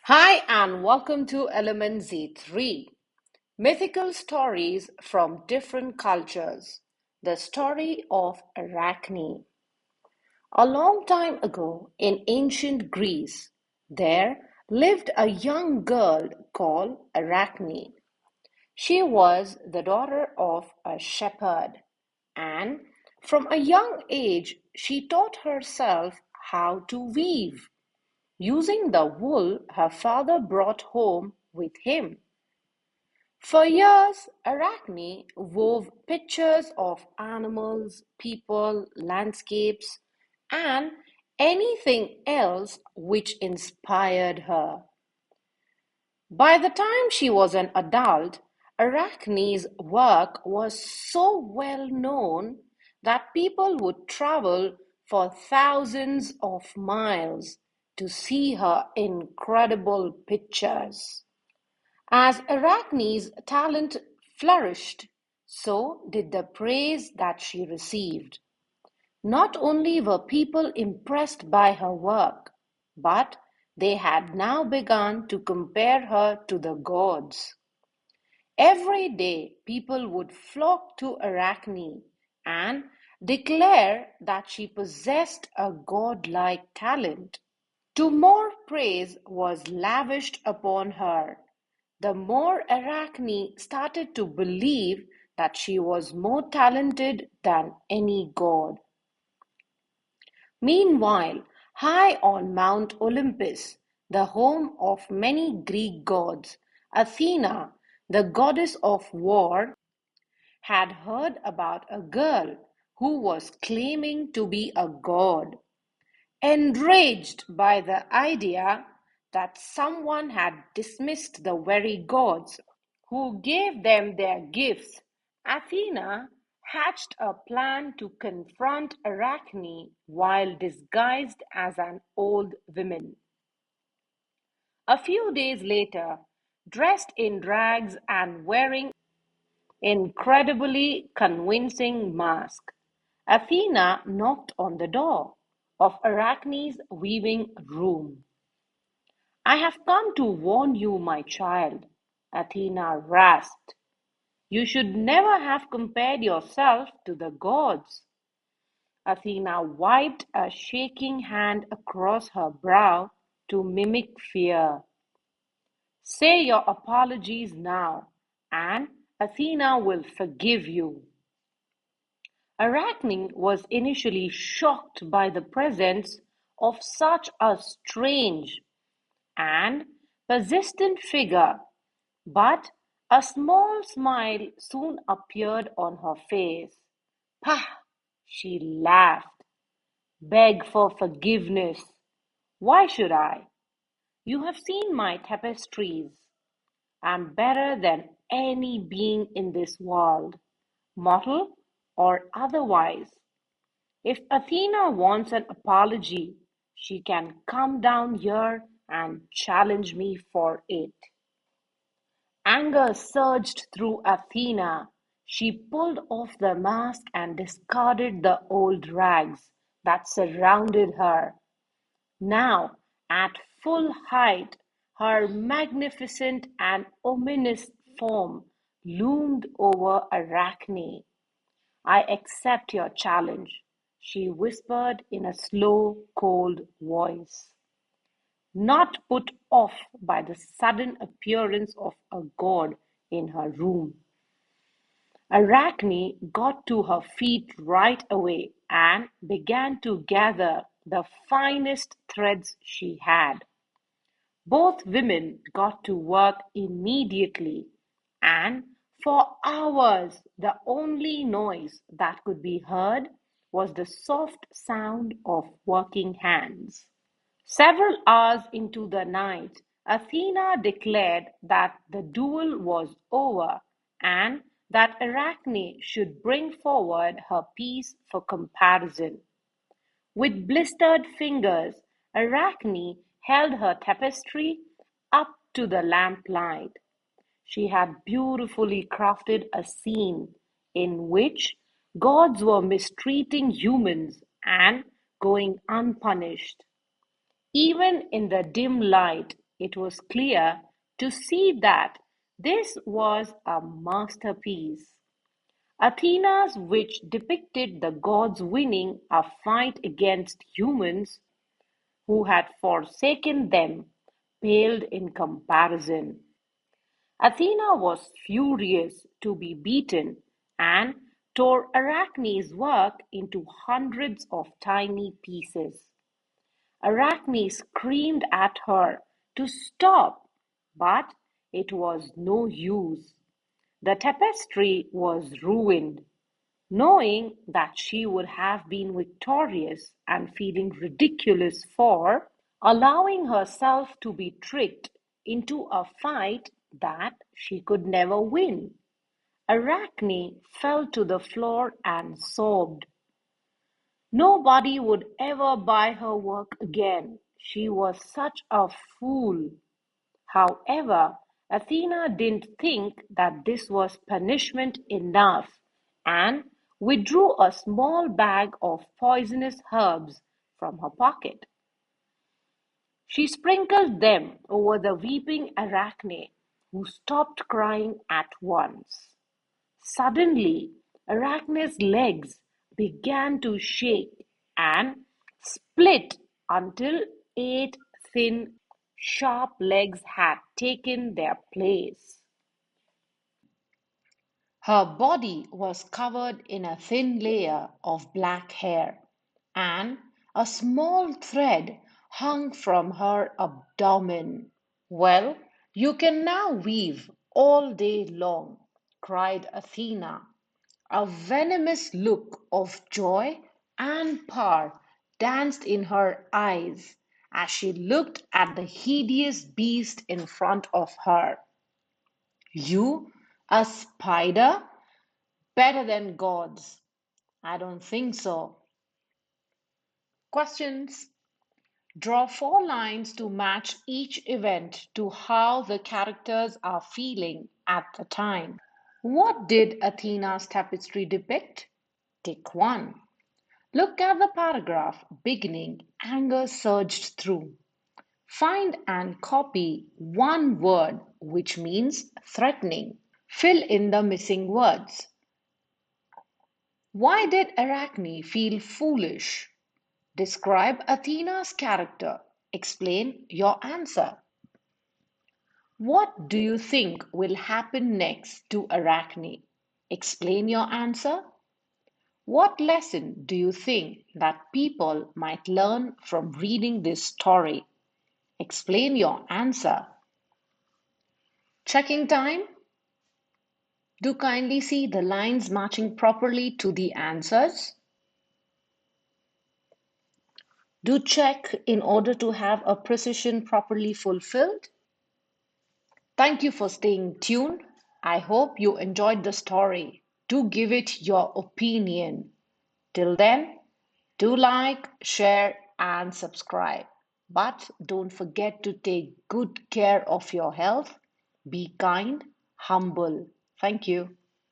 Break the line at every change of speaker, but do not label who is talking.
Hi, and welcome to Element Z3 Mythical Stories from Different Cultures. The story of Arachne. A long time ago in ancient Greece, there lived a young girl called Arachne. She was the daughter of a shepherd, and from a young age she taught herself how to weave using the wool her father brought home with him. For years, Arachne wove pictures of animals, people, landscapes, and anything else which inspired her. By the time she was an adult, Arachne's work was so well known that people would travel for thousands of miles to see her incredible pictures. As Arachne's talent flourished, so did the praise that she received. Not only were people impressed by her work, but they had now begun to compare her to the gods. Every day people would flock to Arachne and declare that she possessed a godlike talent. The more praise was lavished upon her, the more Arachne started to believe that she was more talented than any god. Meanwhile, high on Mount Olympus, the home of many Greek gods, Athena, the goddess of war, had heard about a girl who was claiming to be a god. Enraged by the idea that someone had dismissed the very gods who gave them their gifts, Athena hatched a plan to confront Arachne while disguised as an old woman. A few days later, dressed in rags and wearing incredibly convincing mask, Athena knocked on the door of Arachne's weaving room. "I have come to warn you, my child," Athena rasped. "You should never have compared yourself to the gods." Athena wiped a shaking hand across her brow to mimic fear. "Say your apologies now, and Athena will forgive you." Arachne was initially shocked by the presence of such a strange and persistent figure, but a small smile soon appeared on her face. "Pah!" she laughed. "Beg for forgiveness. Why should I? You have seen my tapestries. I'm better than any being in this world, mortal or otherwise. If Athena wants an apology, she can come down here and challenge me for it." Anger surged through Athena. She pulled off the mask and discarded the old rags that surrounded her. Now, at full height, her magnificent and ominous form loomed over Arachne. "I accept your challenge," she whispered in a slow, cold voice, not put off by the sudden appearance of a god in her room. Arachne got to her feet right away and began to gather the finest threads she had. Both women got to work immediately, and for hours the only noise that could be heard was the soft sound of working hands. Several hours into the night, Athena declared that the duel was over and that Arachne should bring forward her piece for comparison. With blistered fingers, Arachne held her tapestry up to the lamplight. She had beautifully crafted a scene in which gods were mistreating humans and going unpunished. Even in the dim light, it was clear to see that this was a masterpiece. Athena's, which depicted the gods winning a fight against humans who had forsaken them, paled in comparison. Athena was furious to be beaten and tore Arachne's work into hundreds of tiny pieces. Arachne screamed at her to stop, but it was no use. The tapestry was ruined. Knowing that she would have been victorious and feeling ridiculous for allowing herself to be tricked into a fight that she could never win, Arachne fell to the floor and sobbed. Nobody would ever buy her work again. She was such a fool. However, Athena didn't think that this was punishment enough and withdrew a small bag of poisonous herbs from her pocket. She sprinkled them over the weeping Arachne, who stopped crying at once. Suddenly, Arachne's legs began to shake and split until eight thin, sharp legs had taken their place. Her body was covered in a thin layer of black hair, and a small thread hung from her abdomen. "Well, you can now weave all day long," cried Athena. A venomous look of joy and power danced in her eyes as she looked at the hideous beast in front of her. "You, a spider? Better than gods." "I don't think so." Questions. Draw four lines to match each event to how the characters are feeling at the time. What did Athena's tapestry depict? Tick 1. Look at the paragraph beginning "Anger surged through." Find and copy one word which means threatening. Fill in the missing words. Why did Arachne feel foolish? Describe Athena's character. Explain your answer. What do you think will happen next to Arachne? Explain your answer. What lesson do you think that people might learn from reading this story? Explain your answer. Checking time. Do kindly see the lines matching properly to the answers. Do check in order to have a precision properly fulfilled. Thank you for staying tuned. I hope you enjoyed the story. Do give it your opinion. Till then, do like, share, and subscribe. But don't forget to take good care of your health. Be kind, humble. Thank you.